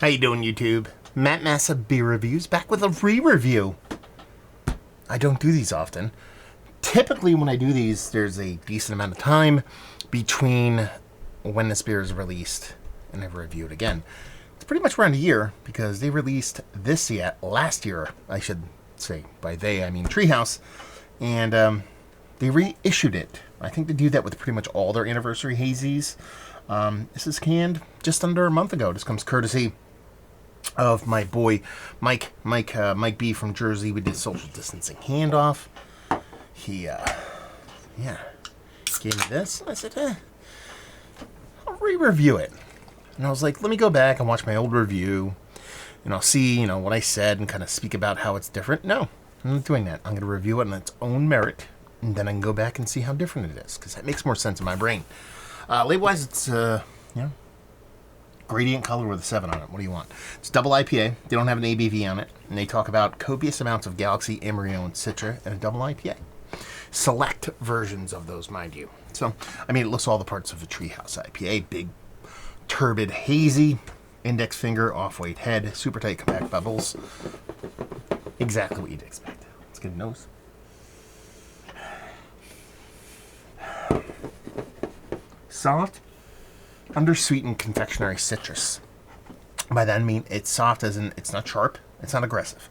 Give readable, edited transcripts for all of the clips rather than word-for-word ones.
How you doing, YouTube? Matt Massa Beer Reviews back with a re-review. I don't do these often. Typically, when I do these, there's a decent amount of time between when this beer is released and I review it again. It's pretty much around a year because they released this last year, I should say. By they, I mean Treehouse. And they reissued it. I think they do that with pretty much all their anniversary hazies. This is canned just under a month ago. This comes courtesy of my boy Mike B from Jersey. We did social distancing handoff. He gave me this. I said, I'll re-review it. And I was like, let me go back and watch my old review, and I'll see, what I said and kind of speak about how it's different. No, I'm not doing that. I'm going to review it on its own merit, and then I can go back and see how different it is, because that makes more sense in my brain. Label-wise, it's, gradient color with a 7 on it. What do you want? It's double IPA. They don't have an ABV on it. And they talk about copious amounts of Galaxy, Imperial, and Citra, and a double IPA. Select versions of those, mind you. So, it lists all the parts of a Treehouse IPA. Big, turbid, hazy, index finger, off-weight head, super tight, compact bubbles. Exactly what you'd expect. Let's get a nose. Soft, undersweetened confectionery citrus. By that I mean it's soft as in it's not sharp, it's not aggressive.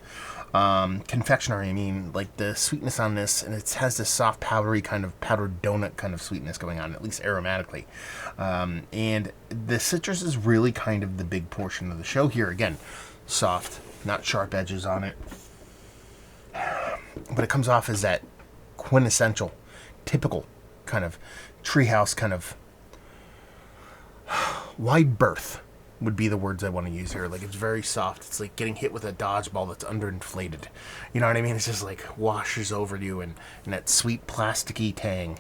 Confectionery, like the sweetness on this, and it has this soft powdery kind of powdered donut kind of sweetness going on, at least aromatically. And the citrus is really kind of the big portion of the show here. Again, soft, not sharp edges on it. But it comes off as that quintessential, typical kind of Treehouse kind of wide berth would be the words I want to use here. Like, it's very soft. It's like getting hit with a dodgeball that's underinflated. You know what I mean? It's just like washes over you and that sweet plasticky tang.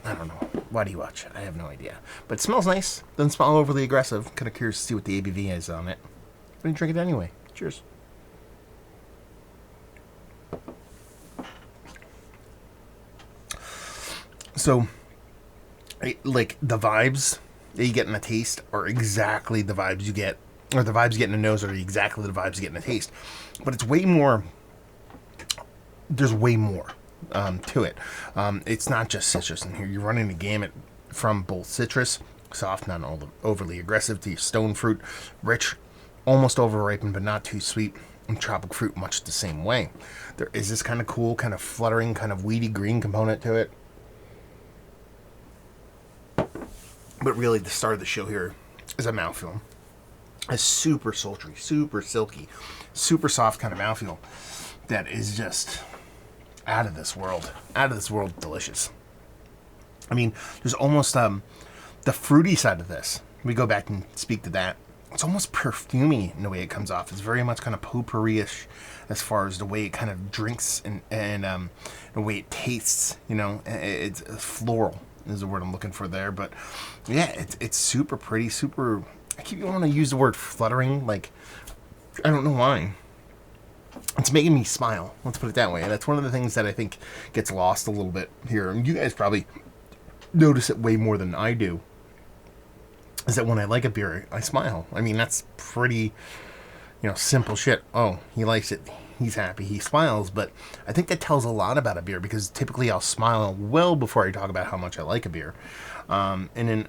I don't know. Why do you watch? I have no idea. But it smells nice. Doesn't smell overly aggressive. Kind of curious to see what the ABV is on it. I'm going to drink it anyway. Cheers. So, like, the vibes that you get in a taste are exactly the vibes you get, or the vibes you get in a nose are exactly the vibes you get in a taste. But it's way more, there's way more to it. It's not just citrus in here. You're running the gamut from both citrus, soft, not overly aggressive, to stone fruit, rich, almost over-ripened, but not too sweet, and tropical fruit much the same way. There is this kind of cool, kind of fluttering, kind of weedy green component to it. But really, the start of the show here is a mouthfeel. A super sultry, super silky, super soft kind of mouthfeel that is just out of this world. Out of this world delicious. There's almost the fruity side of this. We go back and speak to that. It's almost perfumey in the way it comes off. It's very much kind of potpourri-ish as far as the way it kind of drinks and the way it tastes. It's floral is the word I'm looking for there. But yeah, it's super pretty, super. I keep wanting to use the word fluttering. Like, I don't know why. It's making me smile. Let's put it that way. And that's one of the things that I think gets lost a little bit here. And you guys probably notice it way more than I do. Is that when I like a beer, I smile. That's pretty, simple shit. Oh, he likes it. He's happy. He smiles. But I think that tells a lot about a beer, because typically I'll smile well before I talk about how much I like a beer. And then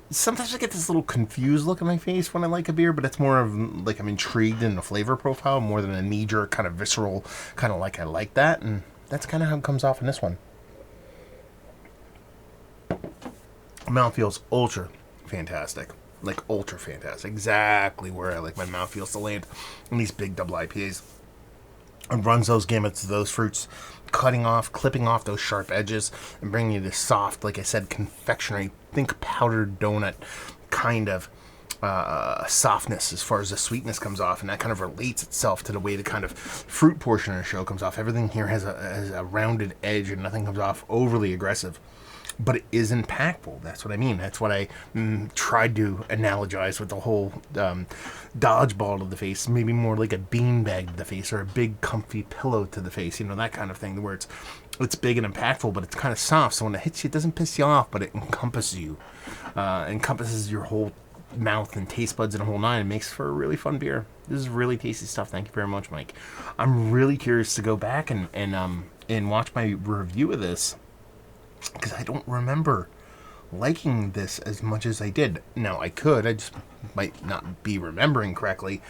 sometimes I get this little confused look on my face when I like a beer, but it's more of like I'm intrigued in the flavor profile more than a knee-jerk kind of visceral kind of like I like that. And that's kind of how it comes off in this one. Mouthfeel's ultra fantastic. Like, ultra fantastic. Exactly where I like my mouthfeels to land in these big double IPAs. It runs those gamuts of those fruits, clipping off those sharp edges, and bringing you this soft, like I said, confectionery, think powdered donut kind of softness as far as the sweetness comes off, and that kind of relates itself to the way the kind of fruit portion of the show comes off. Everything here has a rounded edge, and nothing comes off overly aggressive. But it is impactful. That's what I mean. That's what I tried to analogize with the whole dodgeball to the face. Maybe more like a beanbag to the face, or a big comfy pillow to the face. That kind of thing, where it's big and impactful, but it's kind of soft. So when it hits you, it doesn't piss you off, but it encompasses you. Encompasses your whole mouth and taste buds and a whole nine. It makes for a really fun beer. This is really tasty stuff. Thank you very much, Mike. I'm really curious to go back and watch my review of this, because I don't remember liking this as much as I did. Now, I just might not be remembering correctly.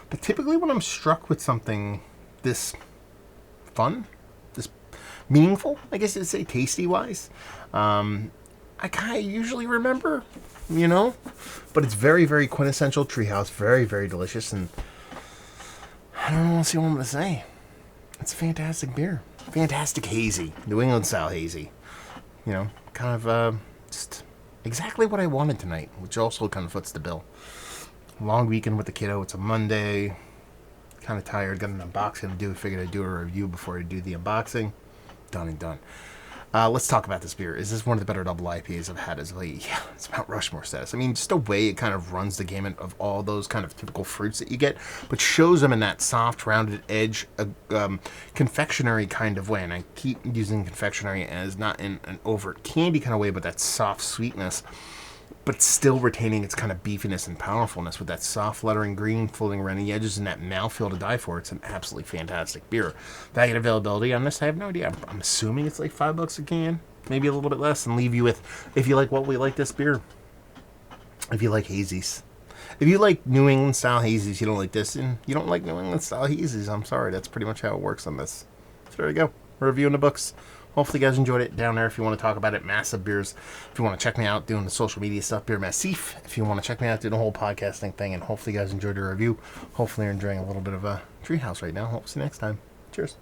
But typically when I'm struck with something this fun, this meaningful, I guess you'd say, tasty-wise, I kind of usually remember, But it's very, very quintessential Treehouse. Very, very delicious. And I don't know what I'm going to say. It's a fantastic beer. Fantastic hazy. New England style hazy. Kind of just exactly what I wanted tonight, which also kind of foots the bill. Long weekend with the kiddo. It's a Monday. Kind of tired. Got an unboxing to do. Figured I'd do a review before I do the unboxing. Done and done. Let's talk about this beer. Is this one of the better double IPAs I've had as of late? Yeah, it's Mount Rushmore status. I mean, just the way it kind of runs the gamut of all those kind of typical fruits that you get, but shows them in that soft, rounded edge, confectionery kind of way. And I keep using confectionery as not in an overt candy kind of way, but that soft sweetness, but still retaining its kind of beefiness and powerfulness with that soft lettering green floating around the edges and that mouthfeel to die for. It's an absolutely fantastic beer. Value availability on this, I have no idea. I'm assuming it's like $5 a can, maybe a little bit less, and leave you with, if you like what we like this beer, if you like hazies. If you like New England style hazies, you don't like this, and you don't like New England style hazies, I'm sorry. That's pretty much how it works on this. So there you go. Review in the books. Hopefully you guys enjoyed it. Down there if you want to talk about it. Massive Beers. If you want to check me out doing the social media stuff, Beer Massif. If you want to check me out doing the whole podcasting thing. And hopefully you guys enjoyed the review. Hopefully you're enjoying a little bit of a Treehouse right now. Hope to see you next time. Cheers.